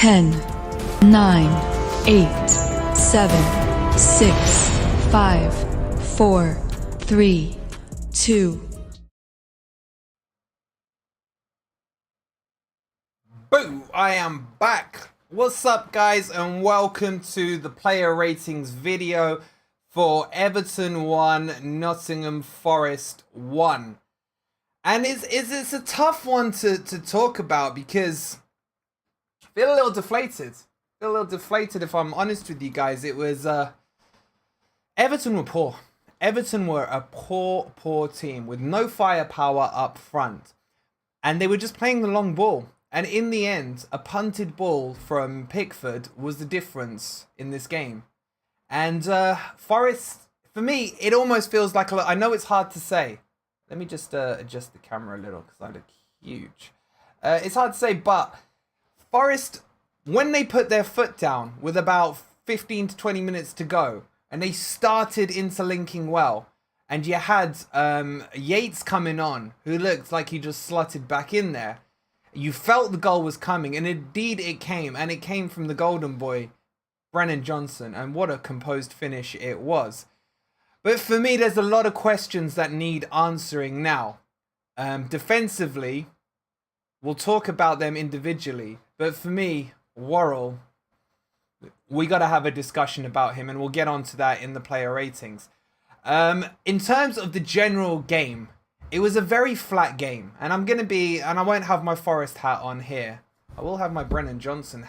10, 9, 8, 7, 6, 5, 4, 3, 2. Boo! I am back. What's up, guys, and welcome to the player ratings video for Everton 1, Nottingham Forest 1. And it's a tough one to talk about because I feel a little deflated. If I'm honest with you guys. It was Everton were poor. Everton were a poor team with no firepower up front. And they were just playing the long ball. And in the end, a punted ball from Pickford was the difference in this game. And Forest, for me, it almost feels like I know it's hard to say. Let me just adjust the camera a little because I look huge. It's hard to say, but Forest, when they put their foot down with about 15 to 20 minutes to go, and they started interlinking well, and you had Yates coming on, who looked like he just slotted back in there. You felt the goal was coming, and indeed it came, and it came from the golden boy, Brennan Johnson, and what a composed finish it was. But for me, there's a lot of questions that need answering now. Defensively, we'll talk about them individually, but for me, Worrell, we got to have a discussion about him, and we'll get onto that in the player ratings. In terms of the general game, it was a very flat game, and I won't have my Forest hat on here. I will have my Brennan Johnson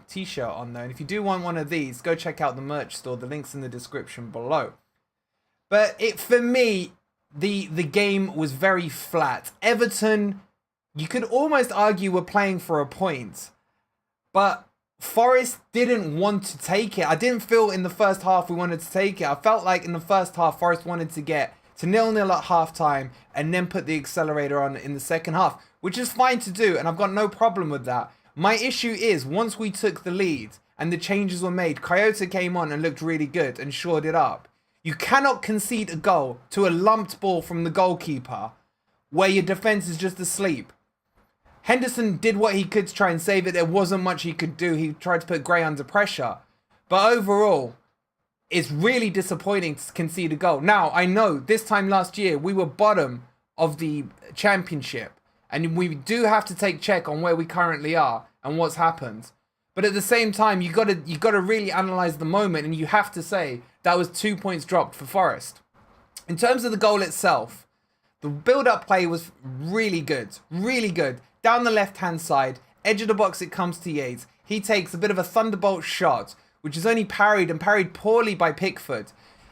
t-shirt on though, and if you do want one of these, go check out the merch store. The link's in the description below. But for me, the game was very flat. Everton, you could almost argue, were playing for a point, but Forest didn't want to take it. I didn't feel in the first half we wanted to take it. I felt like in the first half, Forest wanted to get to 0-0 at half-time and then put the accelerator on in the second half, which is fine to do, and I've got no problem with that. My issue is, once we took the lead and the changes were made, Kyoto came on and looked really good and shored it up. You cannot concede a goal to a lumped ball from the goalkeeper where your defence is just asleep. Henderson did what he could to try and save it. There wasn't much he could do. He tried to put Gray under pressure. But overall, it's really disappointing to concede a goal. Now, I know this time last year, we were bottom of the championship. And we do have to take check on where we currently are and what's happened. But at the same time, you got to really analyse the moment, and you have to say that was 2 points dropped for Forest. In terms of the goal itself, the build-up play was really good. Really good. Down the left-hand side, edge of the box, it comes to Yates. He takes a bit of a thunderbolt shot, which is only parried poorly by Pickford.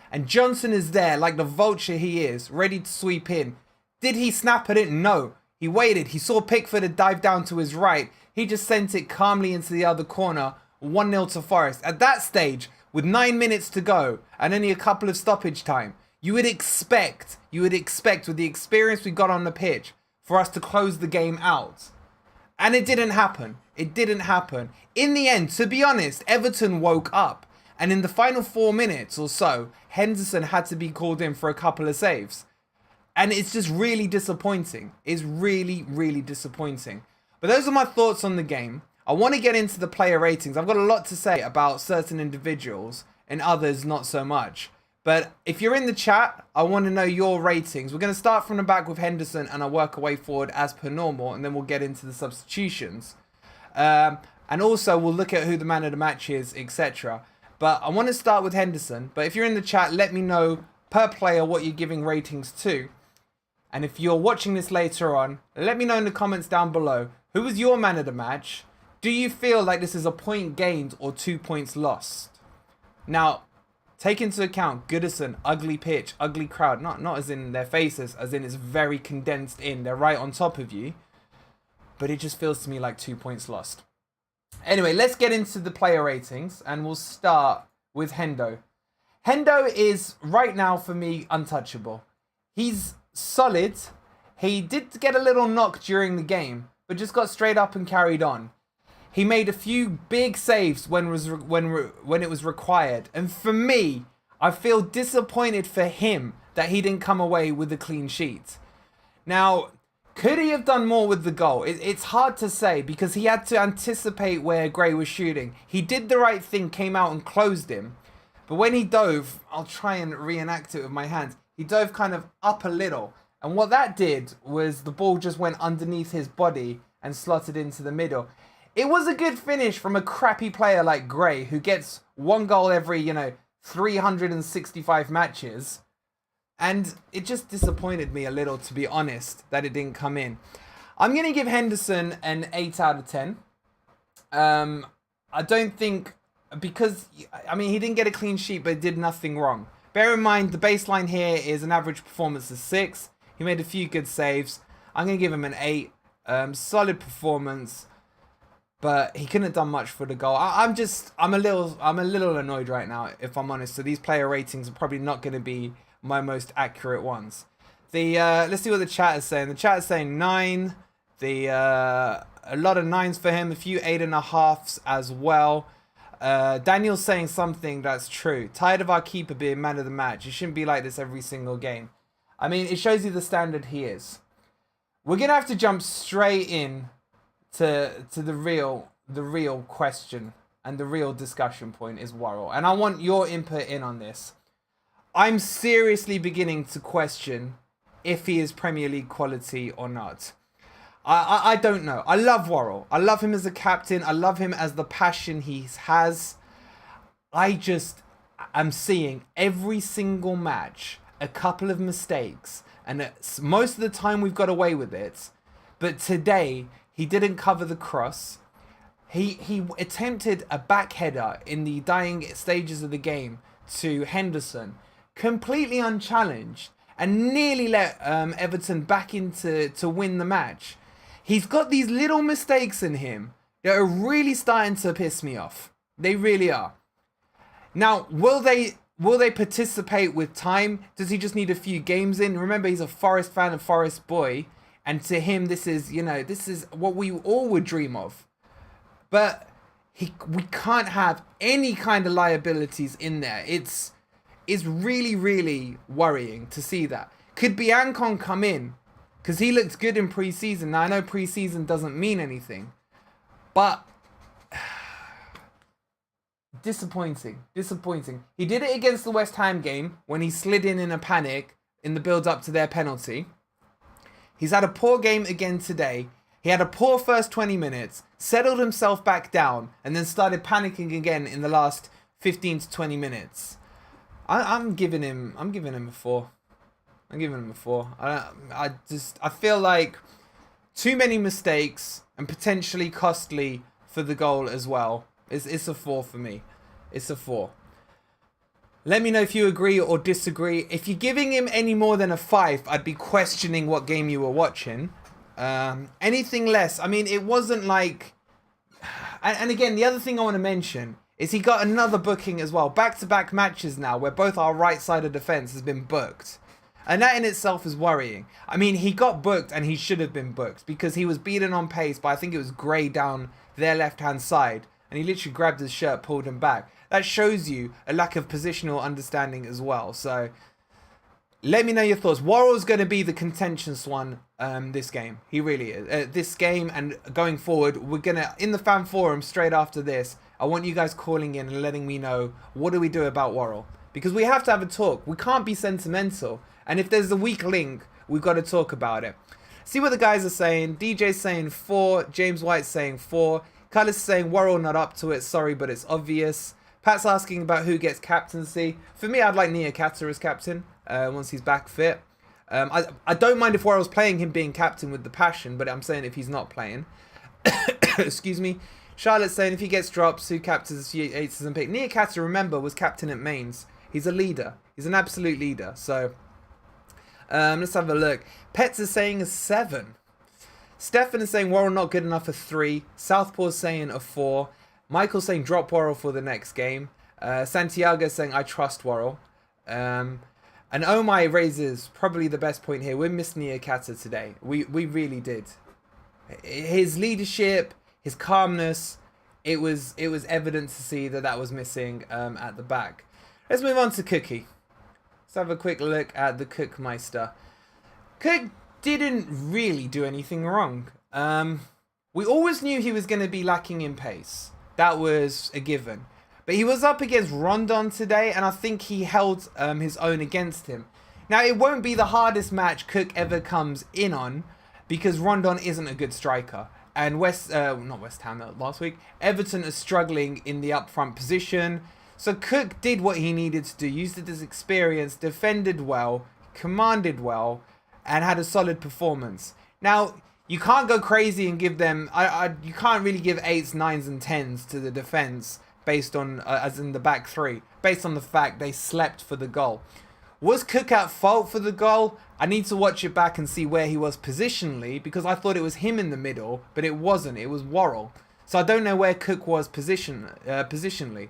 And Johnson is there, like the vulture he is, ready to sweep in. Did he snap at it? No. He waited. He saw Pickford had dived down to his right. He just sent it calmly into the other corner. 1-0 to Forest. At that stage, with 9 minutes to go and only a couple of stoppage time, you would expect with the experience we got on the pitch for us to close the game out. And it didn't happen. It didn't happen. In the end, to be honest, Everton woke up. And in the final 4 minutes or so, Henderson had to be called in for a couple of saves. And it's just really disappointing. It's really, really disappointing. But those are my thoughts on the game. I want to get into the player ratings. I've got a lot to say about certain individuals and others not so much. But if you're in the chat, I want to know your ratings. We're going to start from the back with Henderson and I'll work our way forward as per normal. And then we'll get into the substitutions. And also we'll look at who the man of the match is, etc. But I want to start with Henderson. But if you're in the chat, let me know per player what you're giving ratings to. And if you're watching this later on, let me know in the comments down below. Who was your man of the match? Do you feel like this is a point gained or 2 points lost? Now, take into account Goodison, ugly pitch, ugly crowd. Not as in their faces, as in it's very condensed in. They're right on top of you. But it just feels to me like 2 points lost. Anyway, let's get into the player ratings. And we'll start with Hendo. Hendo is, right now for me, untouchable. He's solid. He did get a little knock during the game, but just got straight up and carried on. He made a few big saves when it was required. And for me, I feel disappointed for him that he didn't come away with a clean sheet. Now, Could he have done more with the goal? It's hard to say because he had to anticipate where Gray was shooting. He did the right thing, came out and closed him. But when he dove, I'll try and reenact it with my hands. He dove kind of up a little. And what that did was the ball just went underneath his body and slotted into the middle. It was a good finish from a crappy player like Gray, who gets one goal every, 365 matches. And it just disappointed me a little, to be honest, that it didn't come in. I'm going to give Henderson an 8 out of 10. I don't think, because, he didn't get a clean sheet, but did nothing wrong. Bear in mind, the baseline here is an average performance of 6. He made a few good saves. I'm going to give him an 8. Solid performance, but he couldn't have done much for the goal. I'm a little annoyed right now, if I'm honest. So these player ratings are probably not going to be my most accurate ones. Let's see what the chat is saying. The chat is saying 9. A lot of 9s for him, a few 8.5s as well. Daniel's saying something that's true. Tired of our keeper being man of the match. It shouldn't be like this every single game. It shows you the standard he is. We're gonna have to jump straight in to the real question, and the real discussion point is Worrell. And I want your input in on this. I'm seriously beginning to question if he is Premier League quality or not. I don't know. I love Worrell. I love him as a captain. I love him as the passion he has. I'm seeing every single match a couple of mistakes. And most of the time we've got away with it. But today, he didn't cover the cross. He attempted a back header in the dying stages of the game to Henderson, completely unchallenged, and nearly let Everton back to win the match. He's got these little mistakes in him that are really starting to piss me off. They really are. Now, will they participate with time? Does he just need a few games in? Remember, he's a Forest fan, a Forest boy, and to him, this is what we all would dream of. But we can't have any kind of liabilities in there. It's really, really worrying to see that. Could Biancon come in? Because he looked good in pre-season. Now, I know pre-season doesn't mean anything. But disappointing. He did it against the West Ham game when he slid in a panic in the build-up to their penalty. He's had a poor game again today. He had a poor first 20 minutes, settled himself back down, and then started panicking again in the last 15 to 20 minutes. I'm giving him a 4. I'm giving him a 4. I feel like too many mistakes and potentially costly for the goal as well. It's a 4 for me. It's a 4. Let me know if you agree or disagree. If you're giving him any more than a 5, I'd be questioning what game you were watching. Anything less, it wasn't like... And again, the other thing I want to mention is he got another booking as well. Back-to-back matches now where both our right side of defence has been booked. And that in itself is worrying. He got booked and he should have been booked because he was beaten on pace by, I think it was Gray down their left-hand side. And he literally grabbed his shirt, pulled him back. That shows you a lack of positional understanding as well. So let me know your thoughts. Worrell's going to be the contentious one this game. He really is. This game and going forward, we're going to, in the fan forum straight after this, I want you guys calling in and letting me know, what do we do about Worrell? Because we have to have a talk. We can't be sentimental. And if there's a weak link, we've got to talk about it. See what the guys are saying. DJ's saying 4. James White's saying 4. Cullis saying Worrell not up to it. Sorry, but it's obvious. Pat's asking about who gets captaincy. For me, I'd like Niakata as captain once he's back fit. I don't mind if Worrell's playing him being captain with the passion, but I'm saying if he's not playing. Excuse me. Charlotte's saying if he gets drops, who captains if Yates doesn't pick. Niakata, remember, was captain at Mainz. He's a leader. He's an absolute leader. So let's have a look. Pets is saying a 7. Stefan is saying Worrell not good enough for 3. Southpaw's saying a 4. Michael's saying drop Worrell for the next game. Santiago is saying I trust Worrell. And Omai raises probably the best point here. We missed Niakata today. We really did. His leadership, his calmness, it was evident to see that was missing at the back. Let's move on to Cookie. Let's have a quick look at the Cookmeister. Cook didn't really do anything wrong. We always knew he was going to be lacking in pace. That was a given. But he was up against Rondon today, and I think he held his own against him. Now, it won't be the hardest match Cook ever comes in on, because Rondon isn't a good striker. And last week, Everton are struggling in the up front position. So Cook did what he needed to do, used his experience, defended well, commanded well, and had a solid performance. Now, you can't go crazy and give them... you can't really give 8s, 9s, and 10s to the defence based on, as in the back three, based on the fact they slept for the goal. Was Cook at fault for the goal? I need to watch it back and see where he was positionally, because I thought it was him in the middle, but it wasn't. It was Worrell. So I don't know where Cook was positionally.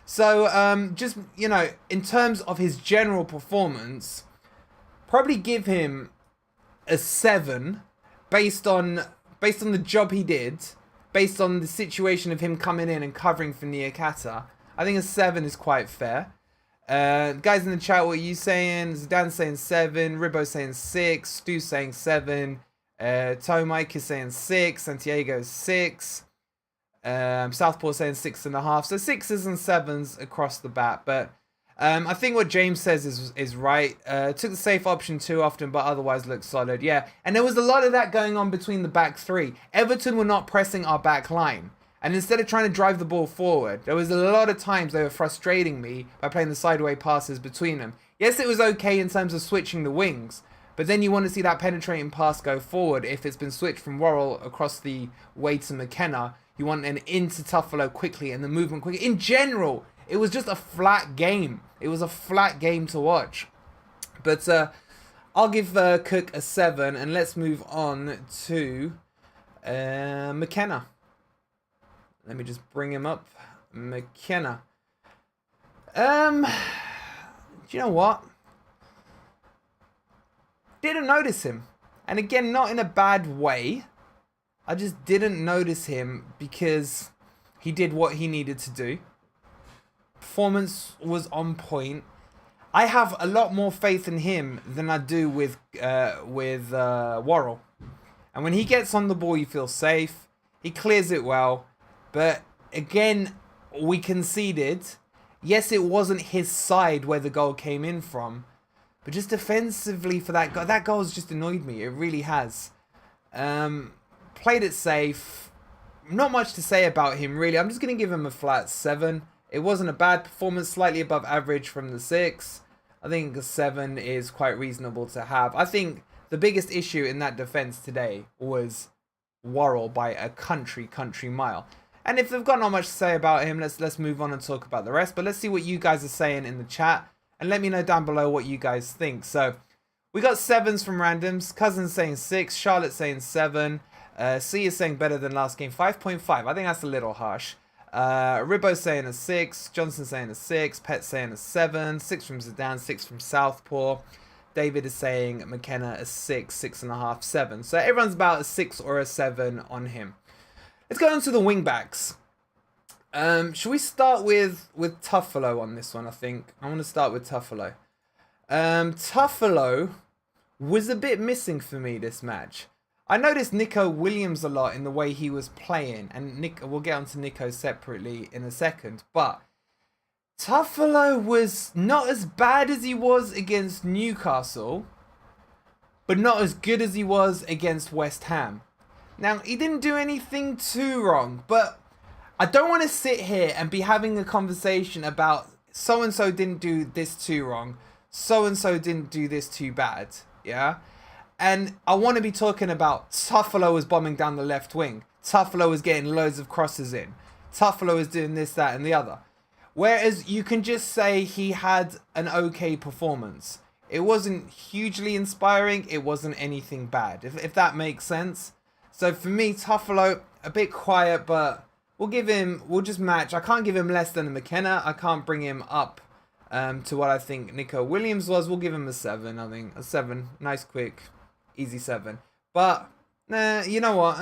So just, you know, in terms of his general performance, probably give him a 7 based on the job he did, based on the situation of him coming in and covering for Niakata. I think a 7 is quite fair. Guys in the chat, what are you saying? Zidane saying 7, Ribbo saying 6, Stu saying 7, Tomike is saying 6, Santiago 6, Southpaw saying 6.5. So 6s and 7s across the bat. But I think what James says is right. Took the safe option too often, but otherwise looked solid. Yeah, and there was a lot of that going on between the back three. Everton were not pressing our back line. And instead of trying to drive the ball forward, there was a lot of times they were frustrating me by playing the sideways passes between them. Yes, it was okay in terms of switching the wings, but then you want to see that penetrating pass go forward. If it's been switched from Worrell across the way to McKenna, you want an into Tuffalo quickly and the movement quickly. In general, it was just a flat game. It was a flat game to watch. But I'll give Cook a 7, and let's move on to McKenna. Let me just bring him up. McKenna. Do you know what? Didn't notice him. And again, not in a bad way. I just didn't notice him because he did what he needed to do. Performance was on point. I have a lot more faith in him than I do with Worrell. And when he gets on the ball, you feel safe. He clears it well. But again, we conceded. Yes, it wasn't his side where the goal came in from. But just defensively for that goal has just annoyed me. It really has. Played it safe. Not much to say about him, really. I'm just going to give him a flat 7. It wasn't a bad performance, slightly above average from the 6. I think a 7 is quite reasonable to have. I think the biggest issue in that defence today was Worrell by a country mile. And if they've got not much to say about him, let's move on and talk about the rest. But let's see what you guys are saying in the chat. And let me know down below what you guys think. So, we got 7s from randoms. Cousins saying 6. Charlotte saying 7. C is saying better than last game. 5.5. I think that's a little harsh. Ribbo saying a 6. Johnson saying a 6. Pet saying a 7. 6 from Zidane. 6 from Southpaw. David is saying McKenna a 6. 6.5. 7. So, everyone's about a 6 or a 7 on him. Let's go on to the wing backs. Should we start with Tuffalo on this one, I think? I want to start with Tuffalo. Tuffalo was a bit missing for me this match. I noticed Nico Williams a lot in the way he was playing. And we'll get onto Nico separately in a second. But Tuffalo was not as bad as he was against Newcastle. But not as good as he was against West Ham. Now, he didn't do anything too wrong, but I don't want to sit here and be having a conversation about so-and-so didn't do this too wrong, so-and-so didn't do this too bad, yeah? And I want to be talking about Tuffalo was bombing down the left wing, Tuffalo was getting loads of crosses in, Tuffalo was doing this, that, and the other. Whereas you can just say he had an okay performance. It wasn't hugely inspiring, it wasn't anything bad, if that makes sense. So for me, Tuffalo, a bit quiet, but we'll just match. I can't give him less than a McKenna. I can't bring him up to what I think Nico Williams was. We'll give him a 7, I think. A 7. Nice, quick, easy 7. But, you know what?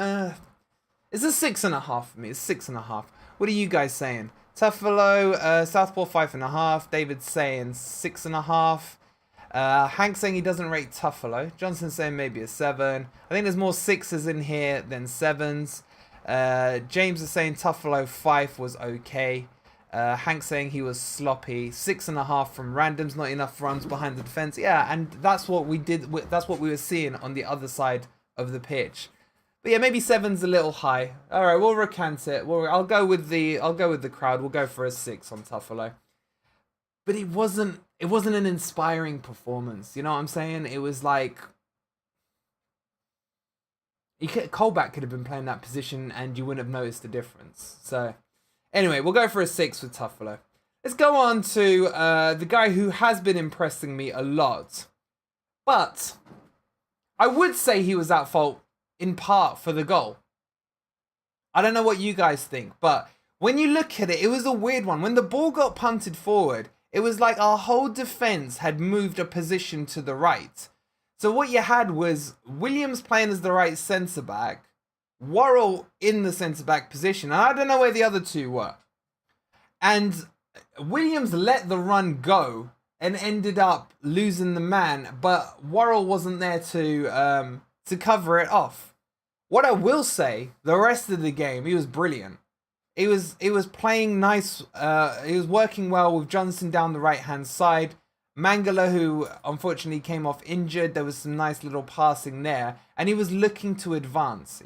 It's a 6.5 for me. It's 6.5. What are you guys saying? Tuffalo, Southpaw 5.5. David's saying 6.5. Hank saying he doesn't rate Tuffalo. Johnson saying maybe a 7. I think there's more 6s in here than 7s. James is saying Tuffalo 5 was okay. Hank saying he was sloppy. 6.5 from randoms, not enough runs behind the defense. Yeah, and that's what we did. That's what we were seeing on the other side of the pitch. But yeah, maybe 7's a little high. All right, we'll recant it. I'll go with the crowd. We'll go for a 6 on Tuffalo. But it wasn't an inspiring performance. You know what I'm saying? It was like Colback could have been playing that position and you wouldn't have noticed the difference. So anyway, we'll go for a 6 with Tuffalo. Let's go on to the guy who has been impressing me a lot. But I would say he was at fault in part for the goal. I don't know what you guys think, but when you look at it, it was a weird one. When the ball got punted forward, it was like our whole defense had moved a position to the right. So what you had was Williams playing as the right centre-back, Worrell in the centre-back position, and I don't know where the other two were. And Williams let the run go and ended up losing the man, but Worrell wasn't there to cover it off. What I will say, the rest of the game, he was brilliant. He was playing nice. He was working well with Johnson down the right-hand side. Mangala, who unfortunately came off injured, there was some nice little passing there. And he was looking to advance.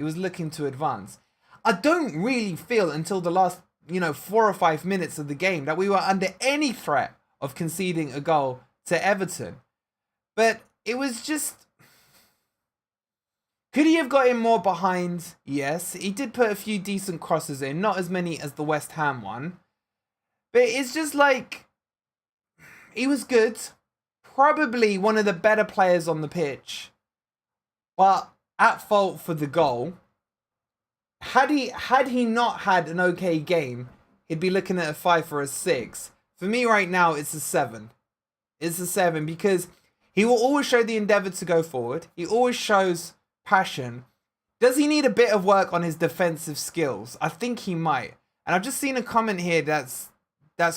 I don't really feel until the last, 4 or 5 minutes of the game that we were under any threat of conceding a goal to Everton. But it was just... Could he have got him more behind? Yes. He did put a few decent crosses in. Not as many as the West Ham one. But it's just like... He was good. Probably one of the better players on the pitch. But at fault for the goal. Had he not had an okay game, he'd be looking at a 5 or a 6. For me right now, it's a 7. It's a 7 because he will always show the endeavour to go forward. He always shows passion. Does he need a bit of work on his defensive skills? I think he might. And I've just seen a comment here that's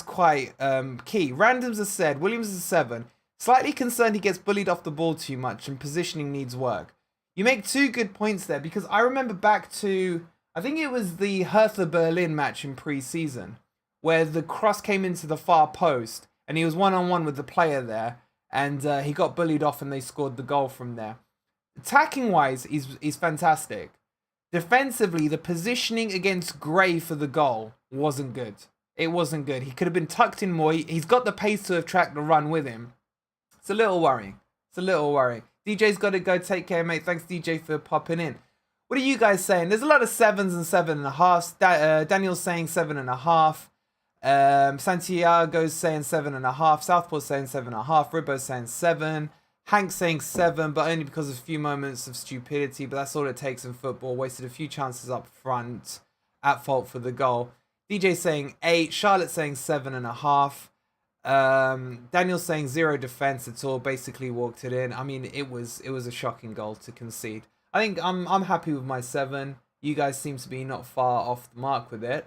quite key. Randoms has said Williams is a 7. Slightly concerned he gets bullied off the ball too much and positioning needs work. You make 2 good points there because I remember back to, I think it was the Hertha Berlin match in pre-season where the cross came into the far post and he was one-on-one with the player there and he got bullied off and they scored the goal from there. Attacking wise, he's fantastic. Defensively, the positioning against Gray for the goal wasn't good. It wasn't good. He could have been tucked in more. He's got the pace to have tracked the run with him. It's a little worrying. DJ's got to go. Take care, mate. Thanks, DJ, for popping in. What are you guys saying? There's a lot of 7s and 7.5. Daniel's saying 7.5. Santiago's saying 7.5. Southpaw's saying 7.5. Ribbo's saying 7. Hank's saying 7, but only because of a few moments of stupidity. But that's all it takes in football. Wasted a few chances up front. At fault for the goal. DJ saying 8. Charlotte saying 7.5. Daniel's saying 0 defense at all. Basically walked it in. I mean, it was a shocking goal to concede. I think I'm happy with my 7. You guys seem to be not far off the mark with it.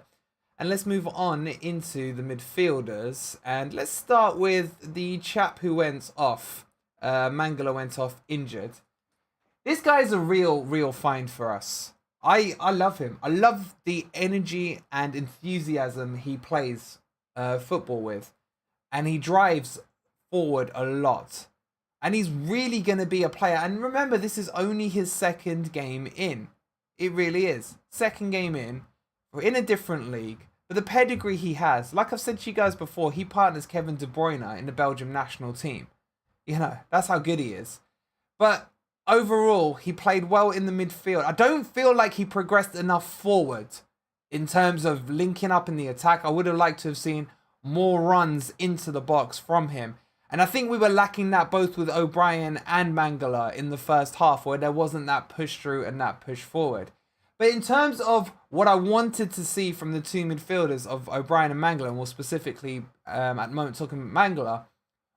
And let's move on into the midfielders. And let's start with the chap who went off. Mangala went off injured. This guy's a real find for us. I love him. I love the energy and enthusiasm he plays football with. And he drives forward a lot. And he's really going to be a player. And remember, this is only his 2nd game in. It really is. 2nd game in. We're in a different league. But the pedigree he has, like I've said to you guys before, he partners Kevin De Bruyne in the Belgium national team. You know, that's how good he is. But overall, he played well in the midfield. I don't feel like he progressed enough forward in terms of linking up in the attack. I would have liked to have seen more runs into the box from him. And I think we were lacking that both with O'Brien and Mangala in the first half, where there wasn't that push through and that push forward. But in terms of what I wanted to see from the 2 midfielders of O'Brien and Mangala, and more specifically at the moment talking about Mangala,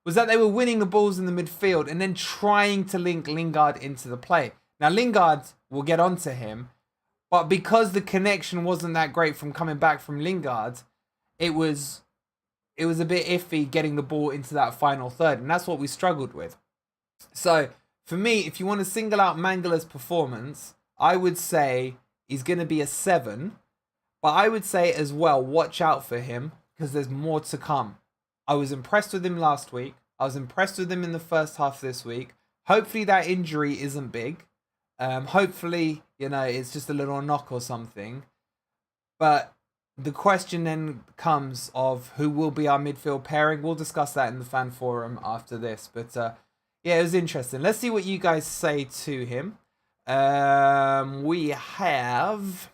was that they were winning the balls in the midfield and then trying to link Lingard into the play. Now, Lingard, we'll get onto him, but because the connection wasn't that great from coming back from Lingard, it was it was a bit iffy getting the ball into that final third, and that's what we struggled with. So for me, if you want to single out Mangala's performance, I would say he's going to be a 7. But I would say as well, watch out for him because there's more to come. I was impressed with him last week. I was impressed with him in the first half this week. Hopefully that injury isn't big. Hopefully, it's just a little knock or something. But the question then comes of who will be our midfield pairing. We'll discuss that in the fan forum after this. But yeah, it was interesting. Let's see what you guys say to him. We have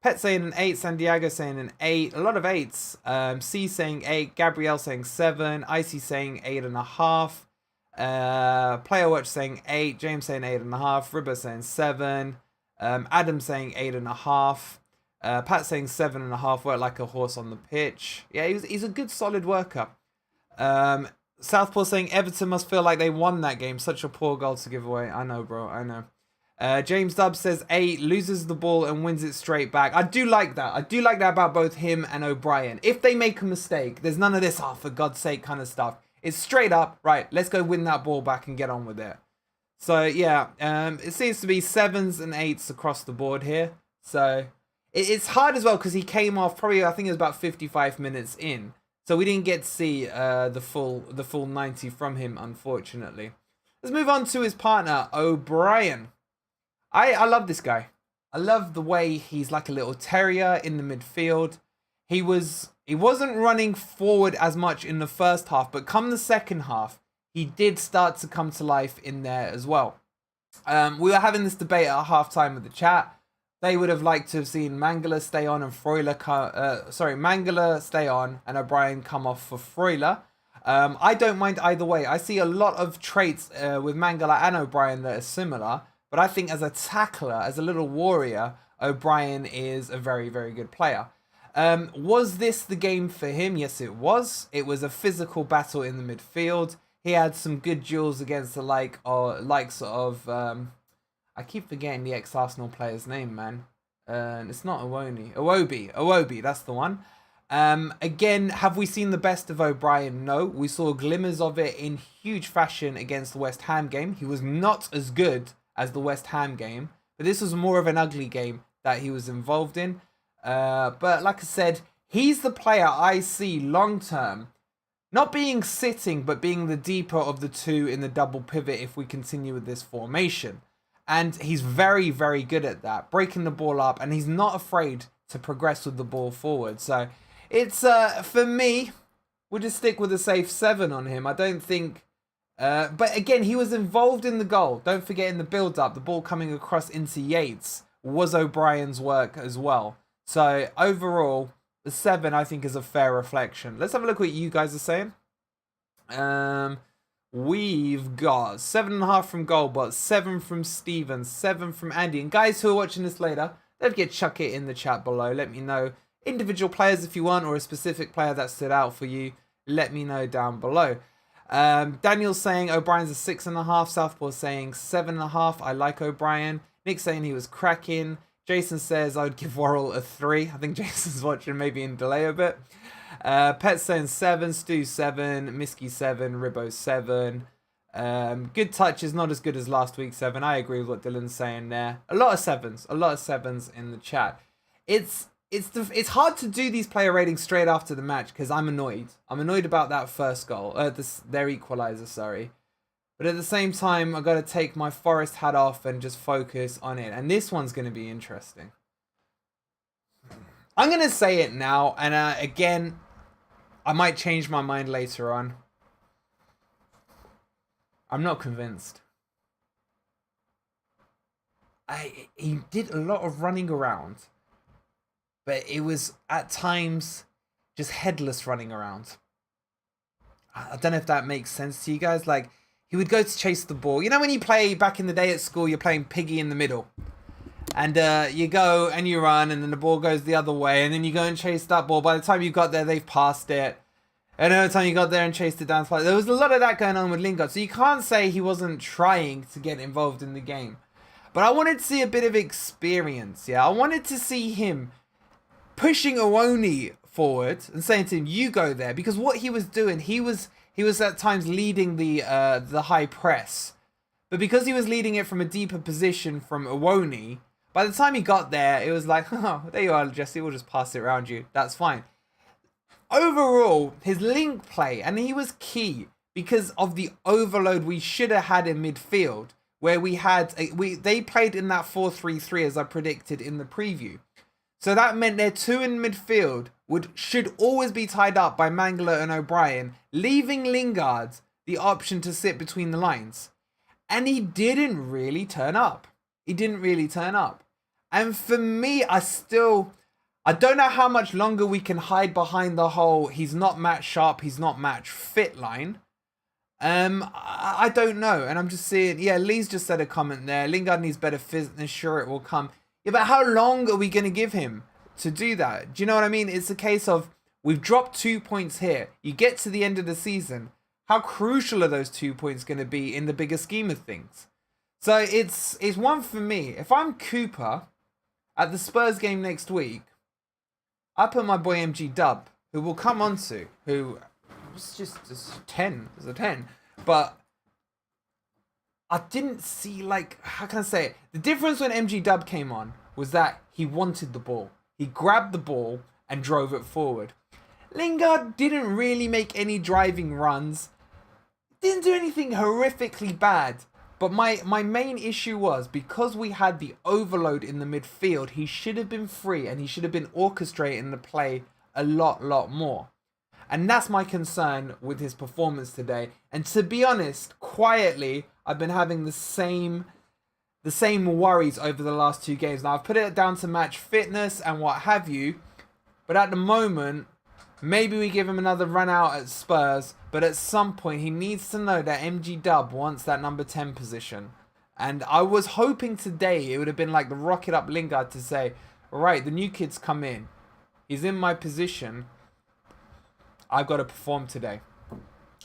Pet saying an 8, Santiago saying an 8, a lot of 8s. C saying 8, Gabrielle saying 7, Icy saying 8.5, Player Watch saying 8, James saying 8.5, Ribber saying 7, Adam saying 8.5, Pat saying 7.5, worked like a horse on the pitch. Yeah, he's a good solid worker. Southpaw saying Everton must feel like they won that game. Such a poor goal to give away. I know, bro. I know. James Dubbs says 8, loses the ball and wins it straight back. I do like that. I do like that about both him and O'Brien. If they make a mistake, there's none of this, oh, for God's sake kind of stuff. It's straight up, right, let's go win that ball back and get on with it. So, yeah, it seems to be 7s and 8s across the board here. So, it's hard as well because he came off probably, I think it was about 55 minutes in. So we didn't get to see the full 90 from him, unfortunately. Let's move on to his partner, O'Brien. I love this guy. I love the way he's like a little terrier in the midfield. He wasn't running forward as much in the first half, but come the second half, he did start to come to life in there as well. We were having this debate at halftime with the chat. They would have liked to have seen Mangala stay on and Mangala stay on and O'Brien come off for Freuler. I don't mind either way. I see a lot of traits with Mangala and O'Brien that are similar, but I think as a tackler, as a little warrior, O'Brien is a very, very good player. Was this the game for him? Yes, it was. It was a physical battle in the midfield. He had some good duels against the likes of I keep forgetting the ex-Arsenal player's name, man. It's not Iwobi, that's the one. Again, have we seen the best of O'Brien? No. We saw glimmers of it in huge fashion against the West Ham game. He was not as good as the West Ham game, but this was more of an ugly game that he was involved in. But like I said, he's the player I see long-term not being sitting, but being the deeper of the two in the double pivot if we continue with this formation. And he's very, very good at that, breaking the ball up, and he's not afraid to progress with the ball forward. So it's, for me, we'll just stick with a safe 7 on him. I don't think, but again, he was involved in the goal. Don't forget in the build-up, the ball coming across into Yates was O'Brien's work as well. So overall, the 7, I think, is a fair reflection. Let's have a look at what you guys are saying. We've got 7.5 from Goldbot, 7 from Steven, 7 from Andy. And guys who are watching this later, don't forget to chuck it in the chat below. Let me know individual players if you want, or a specific player that stood out for you. Let me know down below. Daniel's saying O'Brien's a 6.5. Southpaw saying 7.5. I like O'Brien. Nick saying he was cracking. Jason says I would give Worrell a 3. I think Jason's watching maybe in delay a bit. Pet saying 7, Stu 7, Misky 7, Ribbo 7. Good touch is not as good as last week 7. I agree with what Dylan's saying there. A lot of 7s in the chat. It's hard to do these player ratings straight after the match because I'm annoyed. I'm annoyed about that first goal, their equaliser, sorry. But at the same time, I've got to take my Forest hat off and just focus on it. And this one's going to be interesting. I'm going to say it now. And again, I might change my mind later on. I'm not convinced. He did a lot of running around. But it was, at times, just headless running around. I don't know if that makes sense to you guys. Like, he would go to chase the ball. You know when you play back in the day at school, you're playing piggy in the middle. And you go and you run and then the ball goes the other way. And then you go and chase that ball. By the time you got there, they've passed it. And every time you got there and chased it down. There was a lot of that going on with Lingard. So you can't say he wasn't trying to get involved in the game. But I wanted to see a bit of experience. Yeah, I wanted to see him pushing Owoni forward and saying to him, "You go there," because what he was doing, he was at times leading the high press, but because he was leading it from a deeper position from Iwobi, by the time he got there, it was like, "Oh, there you are, Jesse. We'll just pass it around you. That's fine." Overall, his link play, and he was key because of the overload we should have had in midfield, where they played in that 4-3-3 as I predicted in the preview. So that meant their two in midfield should always be tied up by Mangala and O'Brien, leaving Lingard the option to sit between the lines. And he didn't really turn up. And for me, I don't know how much longer we can hide behind the whole he's not match sharp, he's not match fit line. I don't know. And I'm just seeing, yeah, Lee's just said a comment there. Lingard needs better fitness, sure it will come. Yeah, but how long are we going to give him to do that? Do you know what I mean? It's a case of we've dropped 2 points here. You get to the end of the season. How crucial are those 2 points going to be in the bigger scheme of things? So it's one for me. If I'm Cooper at the Spurs game next week, I put my boy MG Dub, who we'll come on to, who was just a 10. It was a 10. But I didn't see, like, how can I say it? The difference when MG Dub came on was that he wanted the ball. He grabbed the ball and drove it forward. Lingard didn't really make any driving runs. Didn't do anything horrifically bad. But my main issue was, because we had the overload in the midfield, he should have been free and he should have been orchestrating the play a lot more. And that's my concern with his performance today. And to be honest, quietly, I've been having the same worries over the last 2 games. Now, I've put it down to match fitness and what have you. But at the moment, maybe we give him another run out at Spurs. But at some point, he needs to know that MG Dub wants that number 10 position. And I was hoping today it would have been like the rocket up Lingard to say, all right, the new kid's come in. He's in my position. I've got to perform today.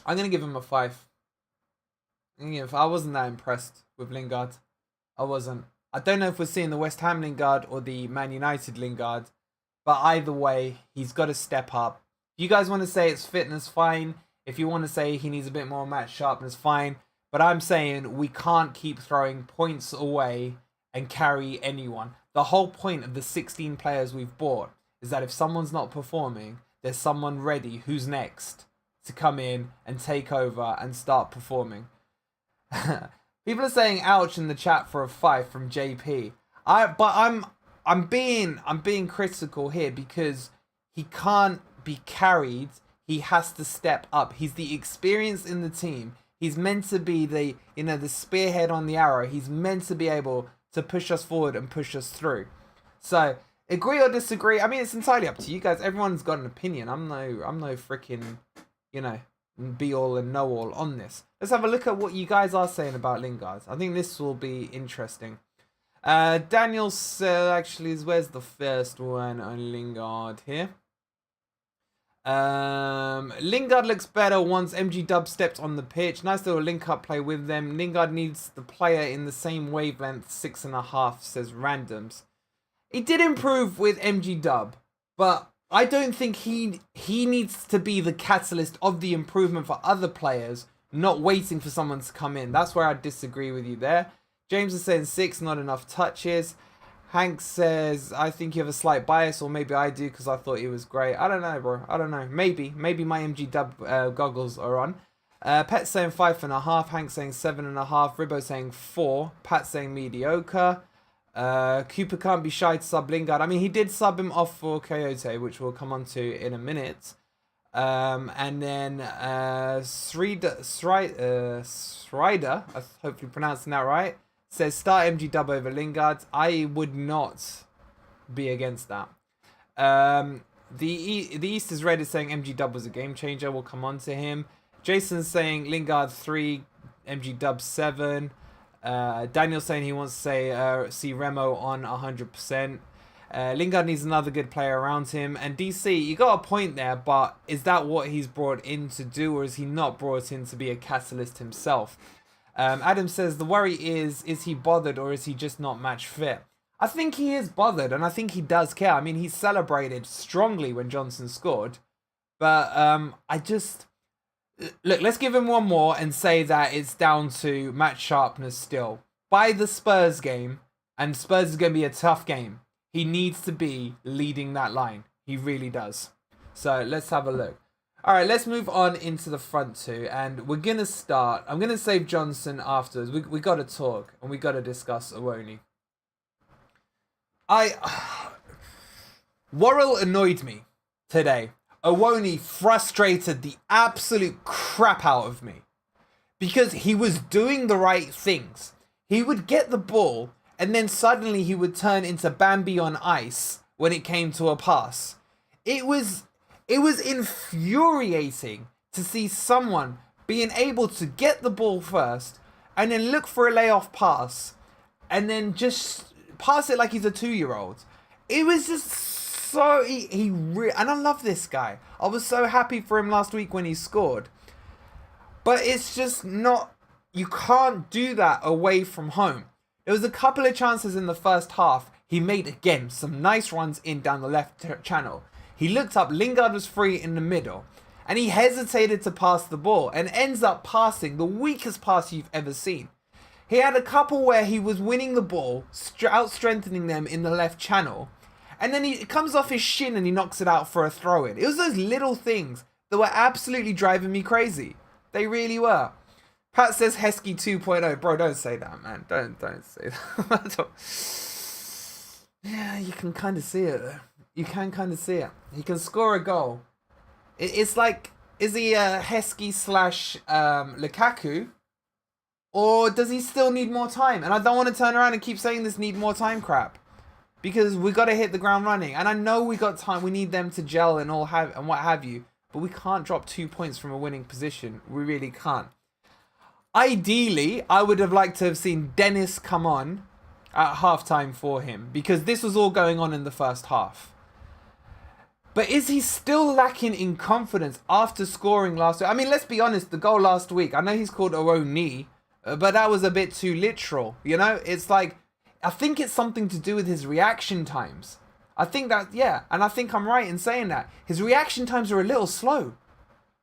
I'm going to give him a 5. I wasn't that impressed with Lingard. I wasn't. I don't know if we're seeing the West Ham Lingard or the Man United Lingard. But either way, he's got to step up. If you guys want to say it's fitness, fine. If you want to say he needs a bit more match sharpness, fine. But I'm saying we can't keep throwing points away and carry anyone. The whole point of the 16 players we've bought is that if someone's not performing, there's someone ready who's next to come in and take over and start performing. People are saying ouch in the chat for a 5 from JP. I'm being critical here because he can't be carried. He has to step up. He's the experience in the team. He's meant to be the spearhead on the arrow. He's meant to be able to push us forward and push us through. So, agree or disagree? I mean, it's entirely up to you guys. Everyone's got an opinion. I'm no freaking, be all and know all on this. Let's have a look at what you guys are saying about Lingard. I think this will be interesting. Daniel actually, where's the first one on Lingard here? Lingard looks better once MG Dub stepped on the pitch. Nice little link-up play with them. Lingard needs the player in the same wavelength, 6.5, says Randoms. He did improve with MG Dub, but I don't think he needs to be the catalyst of the improvement for other players, not waiting for someone to come in. That's where I disagree with you there. James is saying 6, not enough touches. Hank says, I think you have a slight bias, or maybe I do because I thought he was great. I don't know, bro. I don't know. Maybe my MG Dub goggles are on. Pet saying 5.5. Hank saying 7.5. Ribbo saying 4. Pat saying mediocre. Cooper can't be shy to sub Lingard. I mean, he did sub him off for Coyote, which we'll come on to in a minute. And then Srider, I'm hopefully pronouncing that right, says start MG Dub over Lingard. I would not be against that. The East is Red is saying MG Dub was a game changer. We'll come on to him. Jason's saying Lingard 3, MG Dub 7. Daniel's saying he wants to see Remo on 100%. Lingard needs another good player around him. And DC, you got a point there, but is that what he's brought in to do, or is he not brought in to be a catalyst himself? Adam says the worry is he bothered or is he just not match fit? I think he is bothered, and I think he does care. I mean, he celebrated strongly when Johnson scored, but I just look. Let's give him one more and say that it's down to match sharpness still. By the Spurs game, and Spurs is going to be a tough game. He needs to be leading that line. He really does. So let's have a look. All right, let's move on into the front two, and we're gonna start. I'm gonna save Johnson afterwards. We got to talk and we got to discuss Awoni. Worrell annoyed me today. Awoni frustrated the absolute crap out of me because he was doing the right things. He would get the ball and then suddenly he would turn into Bambi on ice when it came to a pass. It was infuriating to see someone being able to get the ball first and then look for a layoff pass and then just pass it like he's a 2-year-old. It was just so and I love this guy. I was so happy for him last week when he scored. But it's just not, you can't do that away from home. There was a couple of chances in the first half. He made, again, some nice runs in down the left channel. He looked up, Lingard was free in the middle, and he hesitated to pass the ball and ends up passing the weakest pass you've ever seen. He had a couple where he was winning the ball, out-strengthening them in the left channel, and then it comes off his shin and he knocks it out for a throw-in. It was those little things that were absolutely driving me crazy. They really were. Pat says Heskey 2.0. Bro, don't say that, man. Don't say that. Yeah, you can kind of see it, though. You can kind of see it. He can score a goal. It's like, is he a Heskey / Lukaku? Or does he still need more time? And I don't want to turn around and keep saying this need more time crap. Because we got to hit the ground running. And I know we got time. We need them to gel and what have you. But we can't drop 2 points from a winning position. We really can't. Ideally, I would have liked to have seen Dennis come on at halftime for him. Because this was all going on in the first half. But is he still lacking in confidence after scoring last week? I mean, let's be honest, the goal last week, I know he's called Awoni, but that was a bit too literal, you know? It's like, I think it's something to do with his reaction times. I think that, yeah, and I think I'm right in saying that. His reaction times are a little slow.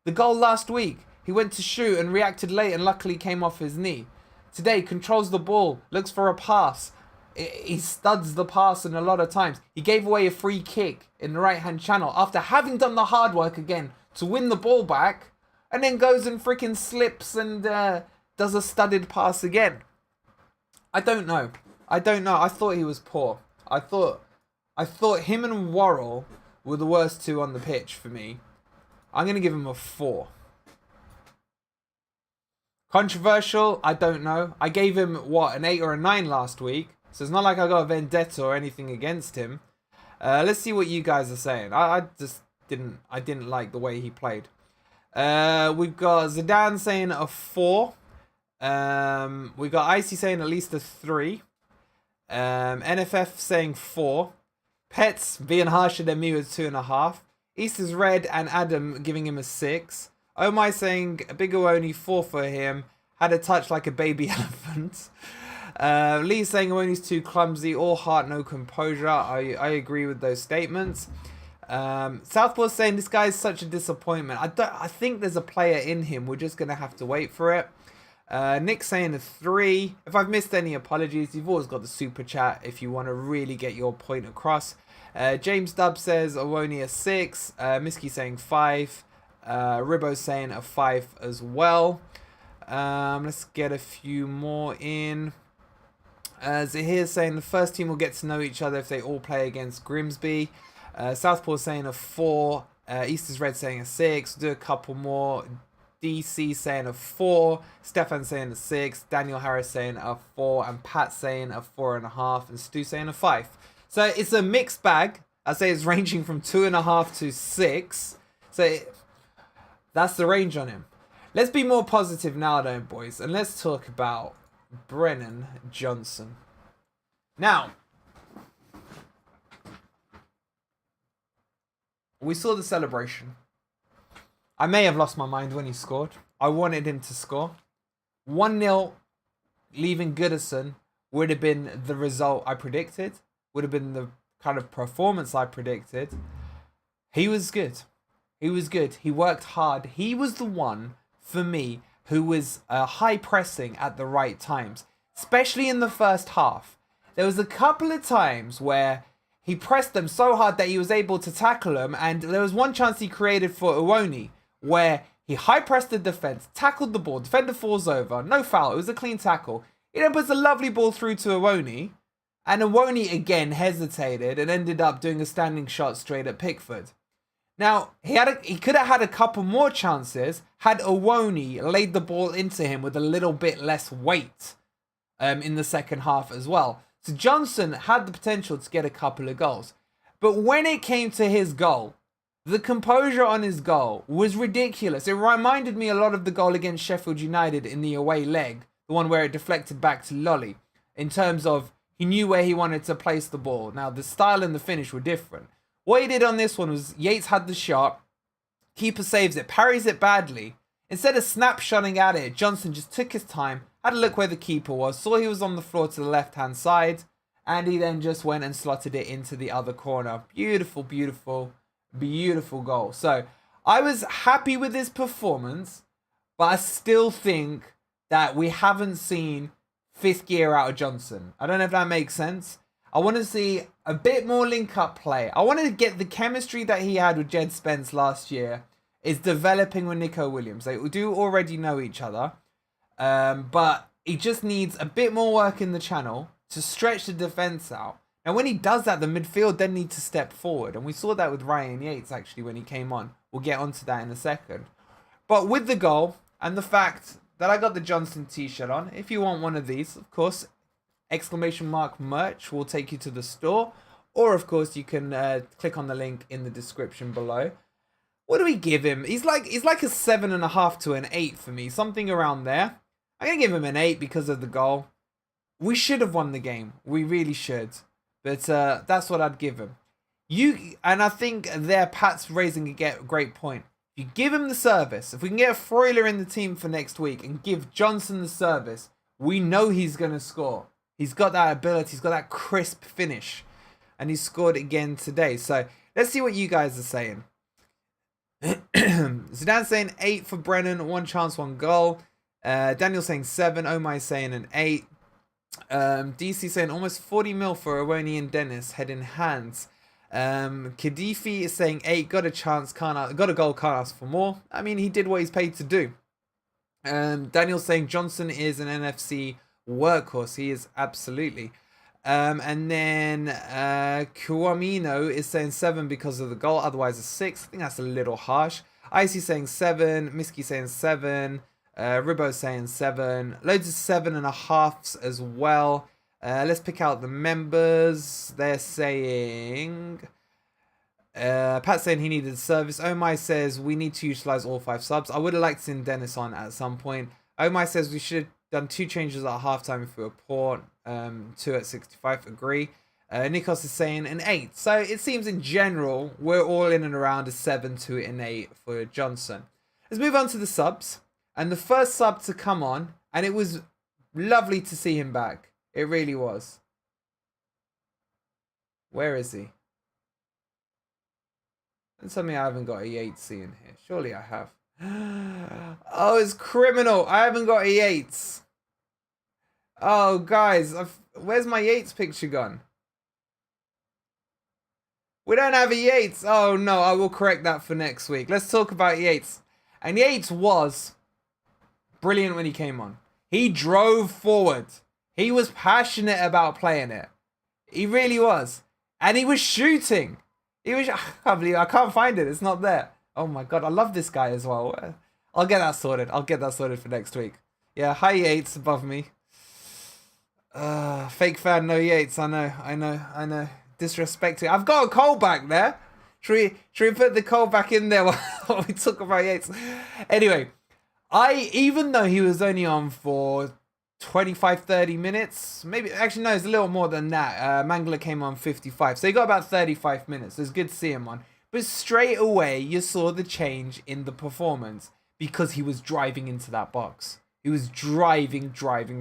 The goal last week, he went to shoot and reacted late and luckily came off his knee. Today, controls the ball, looks for a pass. He studs the pass in a lot of times. He gave away a free kick in the right-hand channel after having done the hard work again to win the ball back, and then goes and freaking slips and does a studded pass again. I don't know. I thought he was poor. I thought him and Worrell were the worst two on the pitch for me. I'm going to give him a 4. Controversial? I don't know. I gave him, an 8 or a 9 last week. So it's not like I got a vendetta or anything against him. Let's see what you guys are saying. I just didn't like the way he played. We've got Zidane saying a 4. We've got Icy saying at least a 3. NFF saying 4. Pets being harsher than me with 2.5. Easter's Red and Adam giving him a 6. Oh my saying Big Awoni 4 for him. Had a touch like a baby elephant. Lee saying Awoni's too clumsy. All heart, no composure. I agree with those statements. Southpaw saying this guy is such a disappointment. I think there's a player in him. We're just gonna have to wait for it. Nick saying a 3. If I've missed any, apologies. You've always got the super chat if you want to really get your point across. James Dubb says Awoni a 6. Miski saying 5. Ribbo saying a 5 as well. Let's get a few more in. Zahir saying the first team will get to know each other if they all play against Grimsby. Southpaw saying a 4. Easter's Red saying a 6. Do a couple more. DC saying a 4. Stefan saying a 6. Daniel Harris saying a 4. And Pat saying a 4.5. And Stu saying a 5. So it's a mixed bag. I say it's ranging from 2.5 to 6. So that's the range on him. Let's be more positive now, though, boys. And let's talk about Brennan Johnson. Now, we saw the celebration. I may have lost my mind when he scored. I wanted him to score. 1-0, leaving Goodison would have been the result I predicted, would have been the kind of performance I predicted. He was good. He was good. He worked hard. He was the one, for me, who was high pressing at the right times, especially in the first half. There was a couple of times where he pressed them so hard that he was able to tackle them, and there was one chance he created for Iwoni where he high pressed the defense, tackled the ball, defender falls over, no foul, it was a clean tackle. He then puts a lovely ball through to Iwoni, and Iwoni again hesitated and ended up doing a standing shot straight at Pickford. Now, he could have had a couple more chances had Iwoni laid the ball into him with a little bit less weight in the second half as well. So Johnson had the potential to get a couple of goals. But when it came to his goal, the composure on his goal was ridiculous. It reminded me a lot of the goal against Sheffield United in the away leg, the one where it deflected back to Lolly, in terms of he knew where he wanted to place the ball. Now, the style and the finish were different. What he did on this one was Yates had the shot, keeper saves it, parries it badly. Instead of snapshotting at it, Johnson just took his time, had a look where the keeper was, saw he was on the floor to the left-hand side, and he then just went and slotted it into the other corner. Beautiful, beautiful, beautiful goal. So I was happy with his performance, but I still think that we haven't seen fifth gear out of Johnson. I don't know if that makes sense. I want to see a bit more link-up play. I want to get the chemistry that he had with Jed Spence last year is developing with Nico Williams. They do already know each other. But he just needs a bit more work in the channel to stretch the defence out. And when he does that, the midfield then need to step forward. And we saw that with Ryan Yates, actually, when he came on. We'll get onto that in a second. But with the goal and the fact that I got the Johnson t-shirt on, if you want one of these, of course, !merch will take you to the store. Or, of course, you can click on the link in the description below. What do we give him? He's like a 7.5 to an 8 for me. Something around there. I'm going to give him an 8 because of the goal. We should have won the game. We really should. But that's what I'd give him. And I think there, Pat's raising a great point. If you give him the service, if we can get a Freuler in the team for next week and give Johnson the service, we know he's going to score. He's got that ability. He's got that crisp finish. And he scored again today. So let's see what you guys are saying. Zidane's saying 8 for Brennan. 1 chance, 1 goal. Daniel saying 7. Omar saying an 8. DC saying almost 40 mil for Iwoni and Dennis, head in hands. Khadifi is saying 8. Got a chance, got a goal, can't ask for more. I mean, he did what he's paid to do. Daniel saying Johnson is an NFC workhorse. He is absolutely. And then Kuamino is saying 7 because of the goal, otherwise a 6. I think that's a little harsh. Icy saying 7. Miski saying 7. Ribbo saying 7. Loads of 7.5s as well. Let's pick out the members. They're saying... Pat saying he needed service. Omai says we need to utilize all 5 subs. I would have liked seeing Dennis on at some point. Omai says we should have done 2 changes at halftime if we were poor. 2 at 65, agree. Nikos is saying an 8. So it seems in general we're all in and around a 7 to an 8 for Johnson. Let's move on to the subs. And the first sub to come on, and it was lovely to see him back. It really was. Where is he? And tell me I haven't got a Yates in here. Surely I have. Oh, it's criminal. I haven't got a Yates. Oh, guys. Where's my Yates picture gone? We don't have a Yates. Oh, no. I will correct that for next week. Let's talk about Yates. And Yates was brilliant when he came on. He drove forward. He was passionate about playing it. He really was. And he was shooting. I can't believe I can't find it. It's not there. Oh my God. I love this guy as well. I'll get that sorted. I'll get that sorted for next week. Yeah, hi Yates above me. Fake fan, no Yates. I know. Disrespecting. I've got a Cole back there. Should we put the Cole back in there while we talk about Yates? Anyway, even though he was only on for 25-30 minutes, maybe actually no, it's a little more than that. Mangala came on 55, so he got about 35 minutes. So it's good to see him on. But straight away, you saw the change in the performance because he was driving into that box. He was driving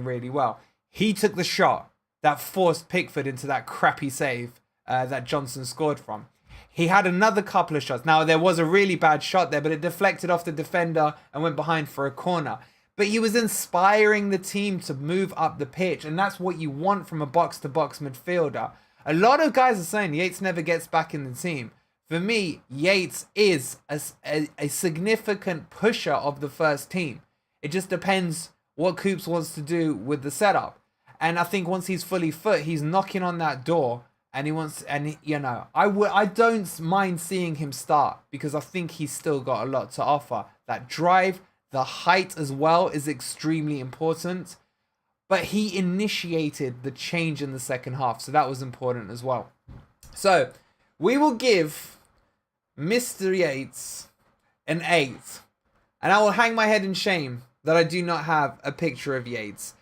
really well. He took the shot. that forced Pickford into that crappy save that Johnson scored from. He had another couple of shots. Now, there was a really bad shot there, but it deflected off the defender and went behind for a corner. But he was inspiring the team to move up the pitch, and that's what you want from a box-to-box midfielder. A lot of guys are saying Yates never gets back in the team. For me, Yates is a significant pusher of the first team. It just depends what Coops wants to do with the setup. And I think once he's fully fit, he's knocking on that door. And he wants, and you know, I don't mind seeing him start because I think he's still got a lot to offer. That drive, the height as well is extremely important. But he initiated the change in the second half, so that was important as well. So we will give Mr. Yates an 8, and I will hang my head in shame that I do not have a picture of Yates.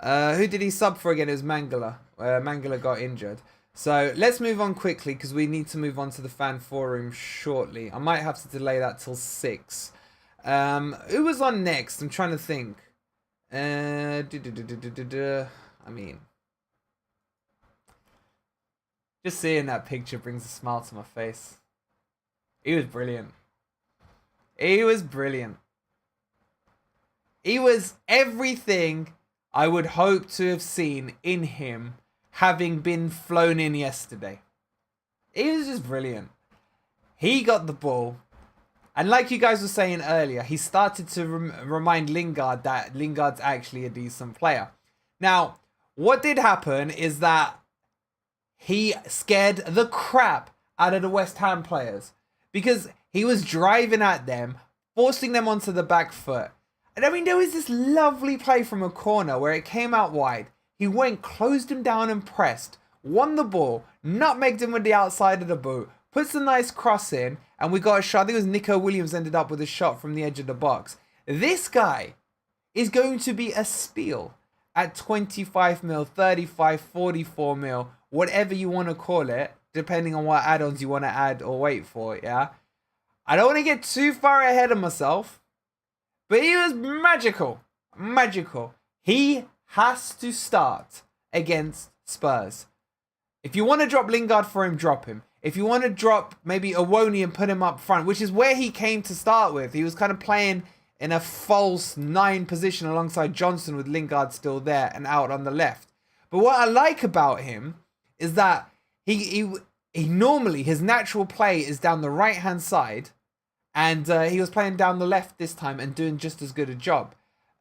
Who did he sub for again? It was Mangala. Mangala got injured. So let's move on quickly because we need to move on to the fan forum shortly. I might have to delay that till 6. Who was on next? I'm trying to think. I mean, just seeing that picture brings a smile to my face. He was brilliant. He was brilliant. He was everything I would hope to have seen in him having been flown in yesterday. He was just brilliant. He got the ball. And like you guys were saying earlier, he started to remind Lingard that Lingard's actually a decent player. Now, what did happen is that he scared the crap out of the West Ham players because he was driving at them, forcing them onto the back foot. And I mean, there was this lovely play from a corner where it came out wide. He went, closed him down and pressed, won the ball, nutmegged him with the outside of the boot, puts a nice cross in, and we got a shot. I think it was Nico Williams ended up with a shot from the edge of the box. This guy is going to be a steal at 25 mil, 35, 44 mil, whatever you want to call it, depending on what add-ons you want to add or wait for, yeah? I don't want to get too far ahead of myself, but he was magical. Magical. He has to start against Spurs. If you want to drop Lingard for him, drop him. If you want to drop maybe Awoni and put him up front, which is where he came to start with. He was kind of playing in a false 9 position alongside Johnson with Lingard still there and out on the left. But what I like about him is that he normally, his natural play is down the right-hand side. And he was playing down the left this time and doing just as good a job.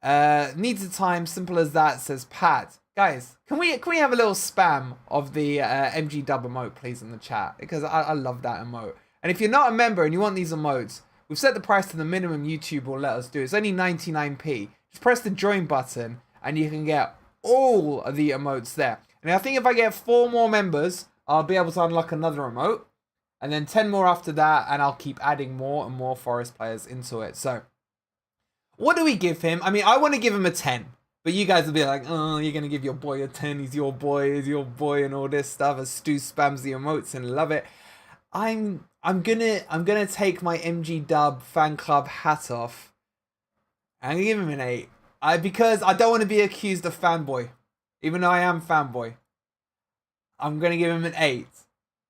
Needs of time, simple as that, says Pat. Guys, can we have a little spam of the MG dub emote, please, in the chat? Because I love that emote. And if you're not a member and you want these emotes, we've set the price to the minimum YouTube will let us do. It's only 99p. Just press the join button and you can get all of the emotes there. And I think if I get 4 more members, I'll be able to unlock another emote. And then 10 more after that, and I'll keep adding more and more Forest players into it. So, what do we give him? I mean, I want to give him a 10. But you guys will be like, oh, you're going to give your boy a 10. He's your boy, and all this stuff. As Stu spams the emotes and love it. I'm gonna take my MG Dub fan club hat off. I'm going to give him an 8. Because I don't want to be accused of fanboy. Even though I am fanboy. I'm going to give him an 8.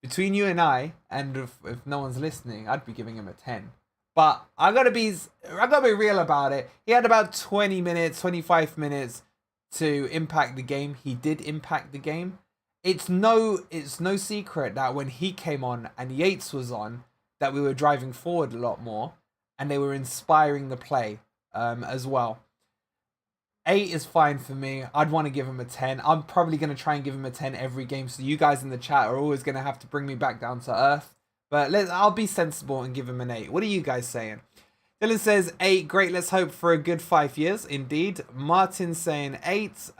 Between you and I, and if no one's listening, I'd be giving him a 10. But I gotta be real about it. He had about 20 minutes, 25 minutes to impact the game. He did impact the game. It's no secret that when he came on and Yates was on, that we were driving forward a lot more, and they were inspiring the play as well. 8 is fine for me. I'd want to give him a 10. I'm probably going to try and give him a 10 every game. So you guys in the chat are always going to have to bring me back down to earth. But I'll be sensible and give him an 8. What are you guys saying? Dylan says 8. Great. Let's hope for a good 5 years. Indeed. Martin saying 8.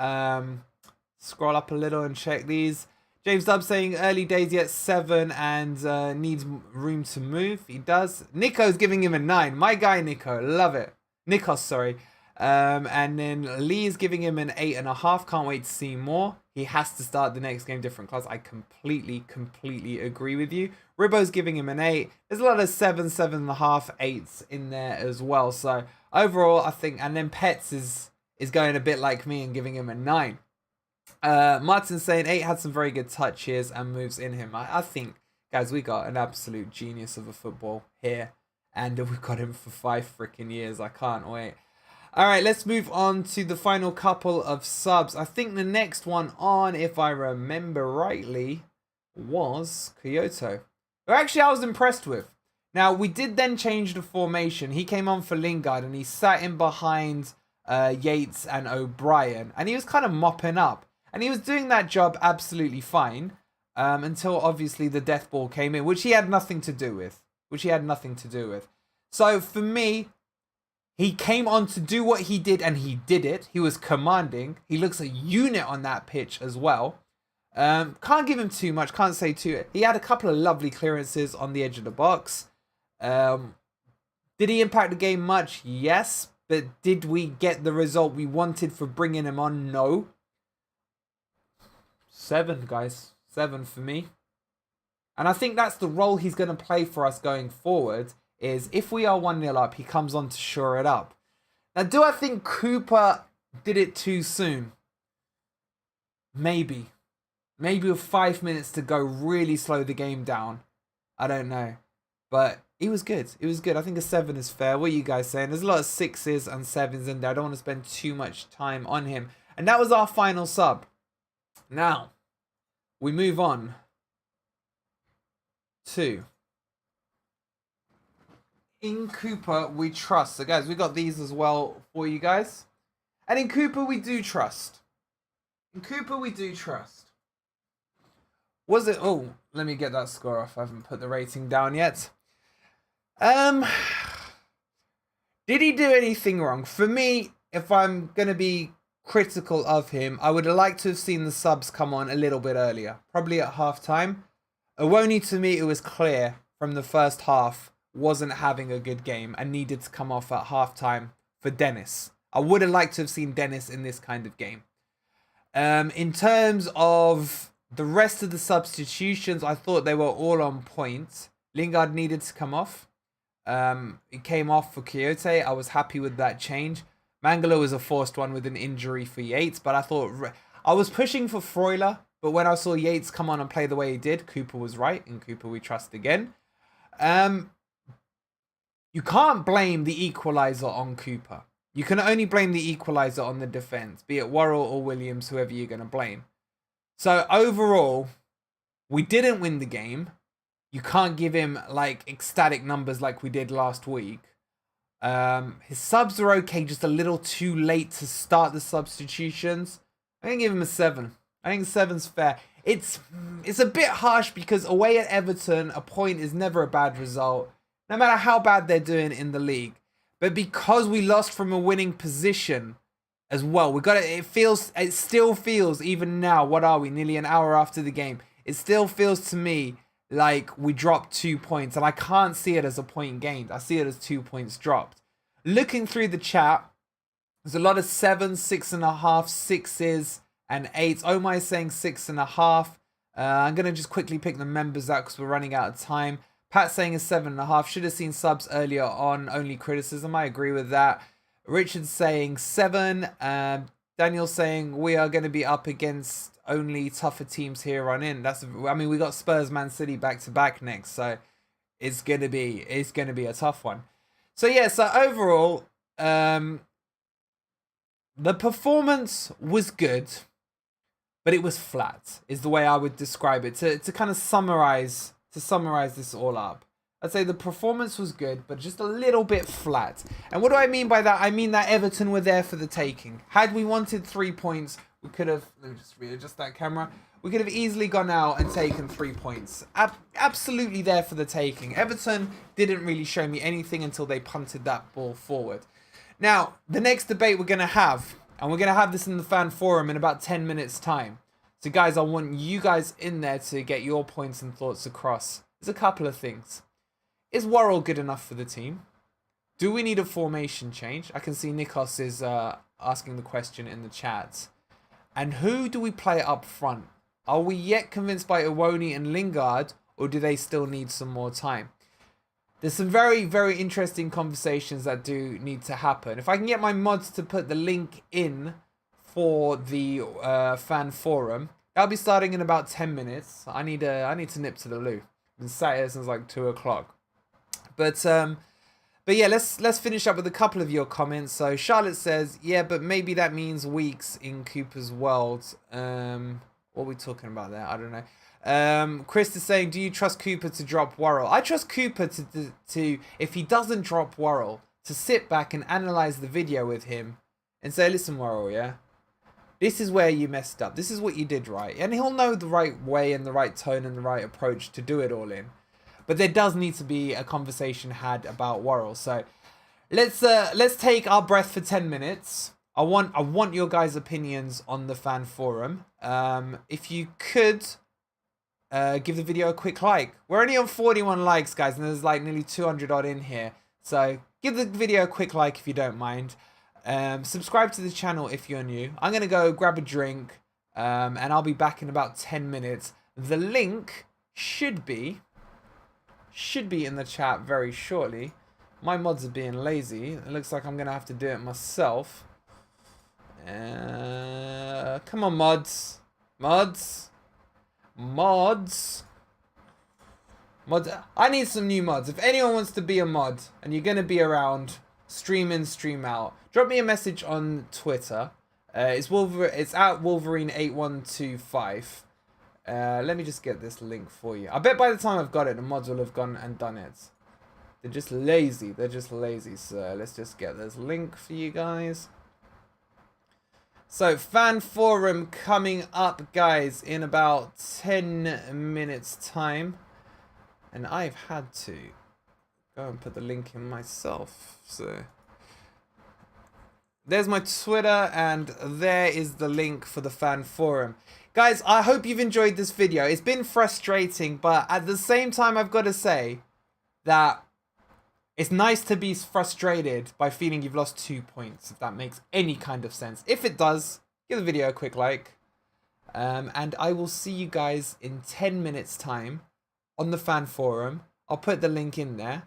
Scroll up a little and check these. James Dubb saying early days yet 7 and needs room to move. He does. Nico's giving him a 9. My guy Nico. Love it. Nikos, sorry. And then Lee's giving him an 8.5. Can't wait to see more. He has to start the next game different class. I completely agree with you. Ribbo's giving him an 8. There's a lot of 7, 7.5, 8s in there as well. So overall, I think, and then Pets is going a bit like me and giving him a 9. Martin saying 8 had some very good touches and moves in him. I think, guys, we got an absolute genius of a football here. And we've got him for 5 freaking years. I can't wait. All right, let's move on to the final couple of subs. I think the next one on, if I remember rightly, was Kyoto. Who actually I was impressed with. Now, we did then change the formation. He came on for Lingard and he sat in behind Yates and O'Brien. And he was kind of mopping up. And he was doing that job absolutely fine. Until, obviously, the death ball came in, which he had nothing to do with. So, for me, he came on to do what he did, and he did it. He was commanding. He looks a unit on that pitch as well. Can't give him too much. Can't say too. He had a couple of lovely clearances on the edge of the box. Did he impact the game much? Yes. But did we get the result we wanted for bringing him on? No. 7, guys. 7 for me. And I think that's the role he's going to play for us going forward, is if we are 1-0 up, he comes on to shore it up. Now, do I think Cooper did it too soon? Maybe. Maybe with 5 minutes to go, really slow the game down. I don't know. But he was good. It was good. I think a 7 is fair. What are you guys saying? There's a lot of 6s and 7s in there. I don't want to spend too much time on him. And that was our final sub. Now, we move on to In Cooper We Trust. So guys, we got these as well for you guys. And in Cooper we do trust. Was it? Oh, let me get that score off. I haven't put the rating down yet. Did he do anything wrong? For me, if I'm going to be critical of him, I would have liked to have seen the subs come on a little bit earlier. Probably at half time. Awoni, to me, it was clear from the first half, wasn't having a good game and needed to come off at half time for Dennis. I would have liked to have seen Dennis in this kind of game. In terms of the rest of the substitutions, I thought they were all on point. Lingard needed to come off. He came off for Kyoto. I was happy with that change. Mangala was a forced one with an injury for Yates, but I thought I was pushing for Freuler, but when I saw Yates come on and play the way he did, Cooper was right. In Cooper we trust again. You can't blame the equaliser on Cooper. You can only blame the equaliser on the defence, be it Worrell or Williams, whoever you're going to blame. So overall, we didn't win the game. You can't give him like ecstatic numbers like we did last week. His subs are okay, just a little too late to start the substitutions. I'm going to give him a 7. I think 7's fair. It's a bit harsh because away at Everton, a point is never a bad result, no matter how bad they're doing in the league. But because we lost from a winning position as well, it still feels, even now, what are we, nearly an hour after the game, it still feels to me like we dropped 2 points, and I can't see it as a point gained. I see it as 2 points dropped. Looking through the chat, there's a lot of 7s, 6.5, 6s, and 8s. Omar is saying 6.5. I'm going to just quickly pick the members out because we're running out of time. Pat saying a 7.5. Should have seen subs earlier on. Only criticism. I agree with that. Richard saying 7. Daniel saying we are going to be up against only tougher teams here on in. We got Spurs, Man City back to back next, so it's gonna be a tough one. So yeah, so overall, the performance was good, but it was flat, is the way I would describe it. To kind of summarize this all up, I'd say the performance was good, but just a little bit flat. And what do I mean by that? I mean that Everton were there for the taking. Had we wanted 3 points, we could have, let me just readjust that camera. We could have easily gone out and taken 3 points. Absolutely there for the taking. Everton didn't really show me anything until they punted that ball forward. Now, the next debate we're going to have, and we're going to have this in the fan forum in about 10 minutes time. So guys, I want you guys in there to get your points and thoughts across. There's a couple of things. Is Worrell good enough for the team? Do we need a formation change? I can see Nikos is asking the question in the chat. And who do we play up front? Are we yet convinced by Awoni and Lingard, or do they still need some more time? There's some very, very interesting conversations that do need to happen. If I can get my mods to put the link in for the fan forum. That'll be starting in about 10 minutes. I need to nip to the loo. I've been sat here since like 2 o'clock. But yeah, let's finish up with a couple of your comments. So Charlotte says, yeah, but maybe that means weeks in Cooper's world. What are we talking about there? I don't know. Chris is saying, do you trust Cooper to drop Worrell? I trust Cooper to if he doesn't drop Worrell, to sit back and analyze the video with him and say, listen, Worrell, yeah, this is where you messed up. This is what you did right. And he'll know the right way and the right tone and the right approach to do it all in. But there does need to be a conversation had about Worrell. So let's take our breath for 10 minutes. I want your guys' opinions on the fan forum. If you could give the video a quick like. We're only on 41 likes, guys, and there's like nearly 200 odd in here. So give the video a quick like if you don't mind. Subscribe to the channel if you're new. I'm going to go grab a drink, and I'll be back in about 10 minutes. The link should be in the chat very shortly. My mods are being lazy. It looks like I'm going to have to do it myself. Come on, mods. Mods. I need some new mods. If anyone wants to be a mod and you're going to be around, stream in, stream out, drop me a message on Twitter. It's at Wolverine8125. Let me just get this link for you. I bet by the time I've got it, the mods will have gone and done it. They're just lazy. So let's just get this link for you guys. So fan forum coming up, guys, in about 10 minutes time. And I've had to go and put the link in myself. So there's my Twitter, and there is the link for the fan forum. Guys, I hope you've enjoyed this video. It's been frustrating, but at the same time, I've got to say that it's nice to be frustrated by feeling you've lost 2 points, if that makes any kind of sense. If it does, give the video a quick like. And I will see you guys in 10 minutes time on the fan forum. I'll put the link in there.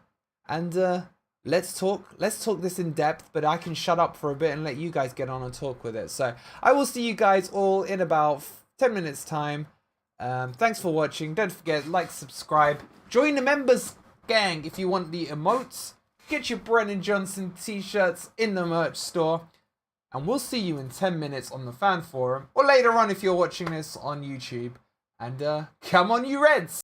And let's talk this in depth, but I can shut up for a bit and let you guys get on and talk with it. So I will see you guys all in about 10 minutes time. Thanks for watching. Don't forget, like, subscribe, join the members gang if you want the emotes. Get your Brennan Johnson t-shirts in the merch store. And we'll see you in 10 minutes on the fan forum, or later on if you're watching this on YouTube. And come on, you Reds!